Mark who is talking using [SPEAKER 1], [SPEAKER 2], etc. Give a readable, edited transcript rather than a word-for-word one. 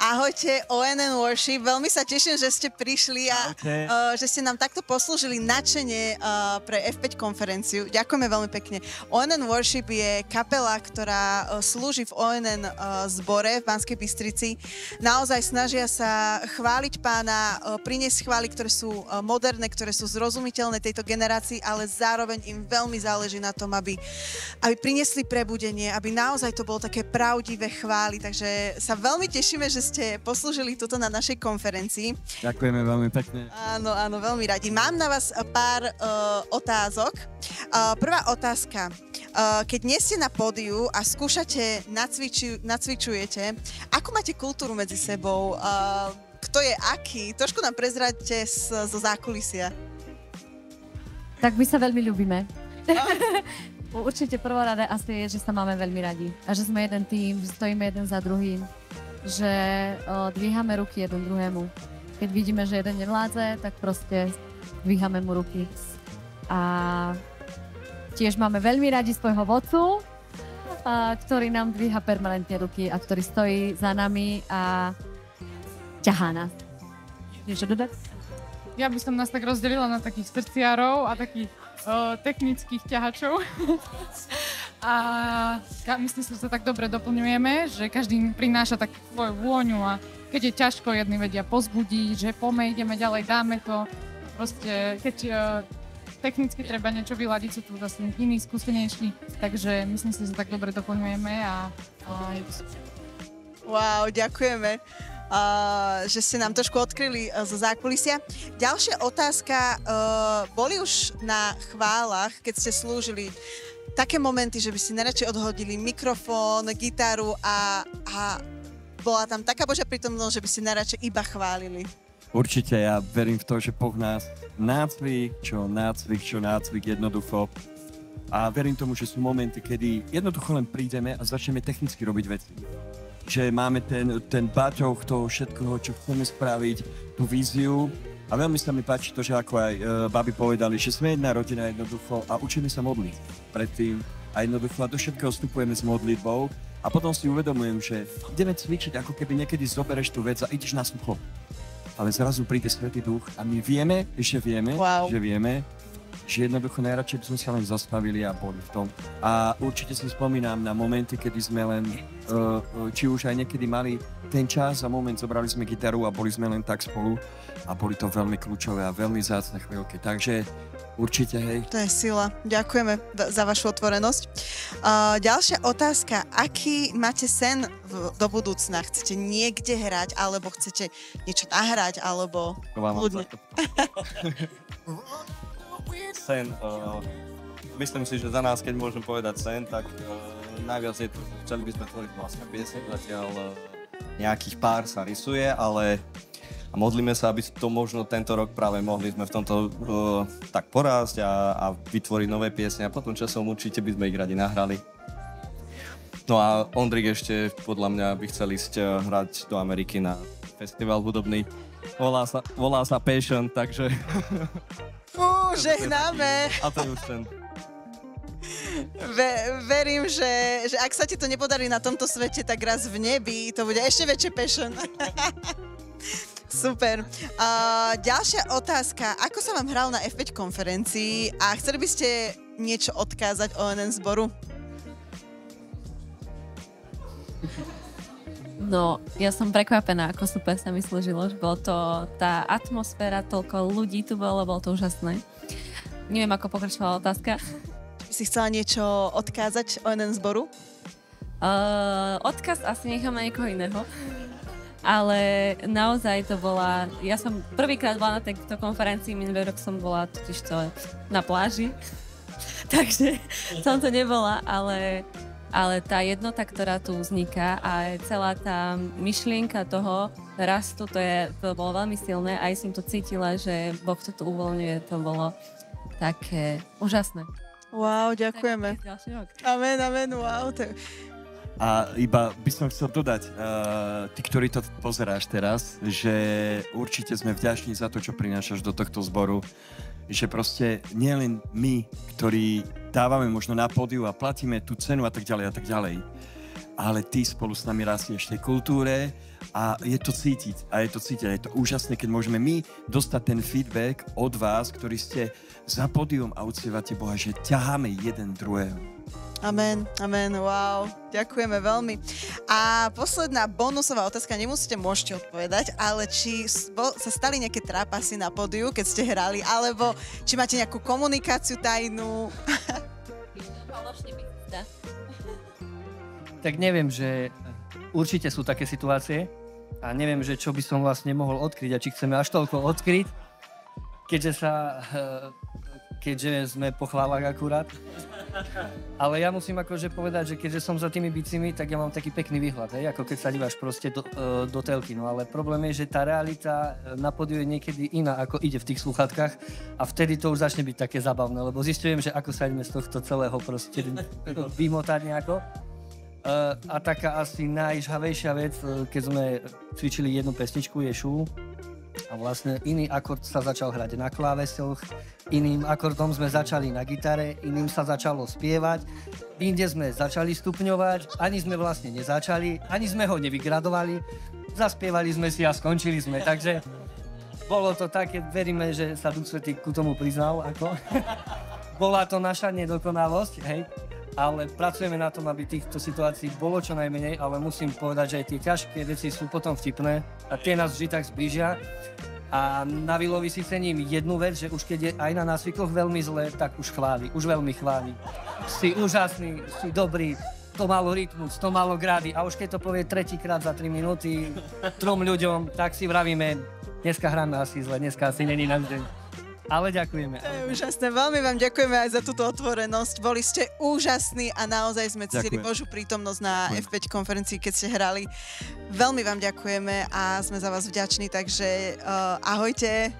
[SPEAKER 1] Ahojte, ONN Worship. Veľmi sa teším, že ste prišli a že ste nám takto poslúžili nadšene pre F5 konferenciu. Ďakujeme veľmi pekne. ONN Worship je kapela, ktorá slúži v ONN zbore v Banskej Bystrici. Naozaj snažia sa chváliť Pána, priniesť chvály, ktoré sú moderné, ktoré sú zrozumiteľné tejto generácii, ale zároveň im veľmi záleží na tom, aby priniesli prebudenie, aby naozaj to bolo také pravdivé chvály. Takže sa veľmi tešíme, že ste poslúžili tuto na našej konferencii.
[SPEAKER 2] Ďakujeme veľmi pekne.
[SPEAKER 1] Áno, áno, veľmi radi. Mám na vás pár otázok. Prvá otázka. Keď nie ste na pódiu a skúšate, nacvičujete, akú máte kultúru medzi sebou? Kto je aký? Trošku nám prezraďte zo zákulisia.
[SPEAKER 3] Tak my sa veľmi ľúbime. Určite prvorada asi je, že sa máme veľmi radi. A že sme jeden tým, že stojíme jeden za druhým. Že dvíhame ruky jeden druhému. Keď vidíme, že jeden nevládze, tak proste dvíhame mu ruky. A tiež máme veľmi radi svojho vodcu, ktorý nám dvíha permanentne ruky a ktorý stojí za nami a ťahá nás. Niečo dodať?
[SPEAKER 4] Ja by som nás tak rozdelila na takých srdciarov a takých technických ťahačov. A myslím si, že sa tak dobre doplňujeme, že každý prináša tak svoju vôňu a keď je ťažko, jedni vedia pozbudiť, že poďme, ideme ďalej, dáme to. Proste, keď technicky treba niečo vyladiť, sú tu zase iní skúsenejší, takže myslím si, že sa tak dobre doplňujeme a je to super.
[SPEAKER 1] Wow, ďakujeme. Že ste nám trošku odkryli zo zákulisia. Ďalšia otázka. Boli už na chválach, keď ste slúžili, také momenty, že by ste najradšej odhodili mikrofón, gitaru a bola tam taká Božia prítomnosť, že by ste najradšej iba chválili?
[SPEAKER 2] Určite, ja verím v to, že Boh nás nácvik, jednoducho. A verím tomu, že sú momenty, kedy jednoducho len prídeme a začneme technicky robiť veci. Že máme ten baťoh toho všetkoho, čo chceme spraviť, tú víziu. A veľmi sa mi páči to, že ako aj babi povedali, že sme jedna rodina jednoducho a učíme sa modliť predtým. A jednoducho a do všetkého vstupujeme s modlitbou. A potom si uvedomujem, že ideme cvičiť, ako keby niekedy zobereš tú vec a ideš na sucho. Ale zrazu príde Svätý Duch a my vieme, že jednoducho najradšej by sme sa len zastavili a boli v tom. A určite si spomínam na momenty, kedy sme len, či už aj niekedy mali ten čas a moment, zobrali sme gitaru a boli sme len tak spolu a boli to veľmi kľúčové a veľmi vzácne chvíľky. Takže určite, hej.
[SPEAKER 1] To je sila. Ďakujeme za vašu otvorenosť. Ďalšia otázka. Aký máte sen do budúcna? Chcete niekde hrať, alebo chcete niečo nahrať, alebo ľudne?
[SPEAKER 5] Sen. Myslím si, že za nás, keď môžem povedať sen, tak najviac je to, chceli by sme tvoriť vlastne piesne, zatiaľ nejakých pár sa rysuje, ale modlíme sa, aby to možno tento rok práve mohli sme v tomto tak porásť a vytvoriť nové piesne a potom časom určite by sme ich radi nahrali. No a Ondrik ešte podľa mňa by chcel ísť hrať do Ameriky na festival hudobný. Volá sa Passion, takže...
[SPEAKER 1] Žehnáme.
[SPEAKER 5] A to je už ten.
[SPEAKER 1] Verím, že ak sa ti to nepodarí na tomto svete, tak raz v nebi to bude ešte väčšie passion. Super. Ďalšia otázka. Ako sa vám hral na F5 konferencii a chceli by ste niečo odkázať ONN zboru?
[SPEAKER 3] No, ja som prekvapená, ako super sa mi slúžilo. Bolo to tá atmosféra, toľko ľudí tu bolo to úžasné. Neviem, ako pokračovala otázka.
[SPEAKER 1] Si chcela niečo odkázať ONN zboru?
[SPEAKER 3] Odkaz asi nechám na niekoho iného. Ale naozaj to bola... Ja som prvýkrát bola na tejto konferencii, minulý rok som bola totižto na pláži. Takže som to nebola, ale tá jednota, ktorá tu vzniká a celá tá myšlienka toho rastu, to bolo veľmi silné. Aj som to cítila, že Boh to tu uvoľňuje, to bolo také úžasné.
[SPEAKER 1] Wow, ďakujeme. Amen, amen, wow.
[SPEAKER 2] A iba by som chcel dodať, ty, ktorý to pozeráš teraz, že určite sme vďační za to, čo prinášaš do tohto zboru. Že proste nielen my, ktorí dávame možno na pódiu a platíme tú cenu a tak ďalej, ale ty spolu s nami rastieš v tej kultúre a je to cítiť. A je to úžasné, keď môžeme my dostať ten feedback od vás, ktorí ste za pódium a uctievate Boha, že ťaháme jeden druhého.
[SPEAKER 1] Amen, wow, ďakujeme veľmi. A posledná bonusová otázka, môžete odpovedať, ale či sa stali nejaké trápasy na pódiu, keď ste hrali, alebo či máte nejakú komunikáciu tajnú?
[SPEAKER 6] Tak neviem, že určite sú také situácie a neviem, že čo by som vlastne mohol odkryť a či chceme až toľko odkryť, keďže sme po chválach akurát. Ale ja musím akože povedať, že keďže som za tými bicimi, tak ja mám taký pekný výhľad, ako keď sa díváš proste do telky. No ale problém je, že tá realita na pódiu je niekedy iná, ako ide v tých sluchatkách a vtedy to už začne byť také zabavné, lebo zistujem, že ako sa ideme z tohto celého proste vymotať nejako. A taká asi najžhavejšia vec, keď sme cvičili jednu pesničku, Ješu, a vlastne iný akord sa začal hrať na klávesoch, iným akordom sme začali na gitare, iným sa začalo spievať, inde sme začali stupňovať, ani sme vlastne nezačali, ani sme ho nevygradovali, zaspievali sme si a skončili sme, takže bolo to také, veríme, že sa Duch Svätý ku tomu priznal, ako bola to naša nedokonalosť, hej, ale pracujeme na tom, aby týchto situácií bolo čo najmenej, ale musím povedať, že aj tie ťažké veci sú potom vtipné a tie nás vždy tak zblížia. A na Willovi si cením jednu vec, že už keď je aj na násvykoch veľmi zle, tak už chváli, už veľmi chváli. Si úžasný, si dobrý, to malo rytmus, to malo grády a už keď to povie tretíkrát za 3 minúty 3 ľuďom, tak si vravíme, dneska hráme asi zle, dneska asi není náš deň. Ale ďakujeme.
[SPEAKER 1] To je úžasné. Veľmi vám ďakujeme aj za túto otvorenosť. Boli ste úžasní a naozaj sme cítili Božiu prítomnosť na F5 konferencii, keď ste hrali. Veľmi vám ďakujeme a sme za vás vďační, takže ahojte.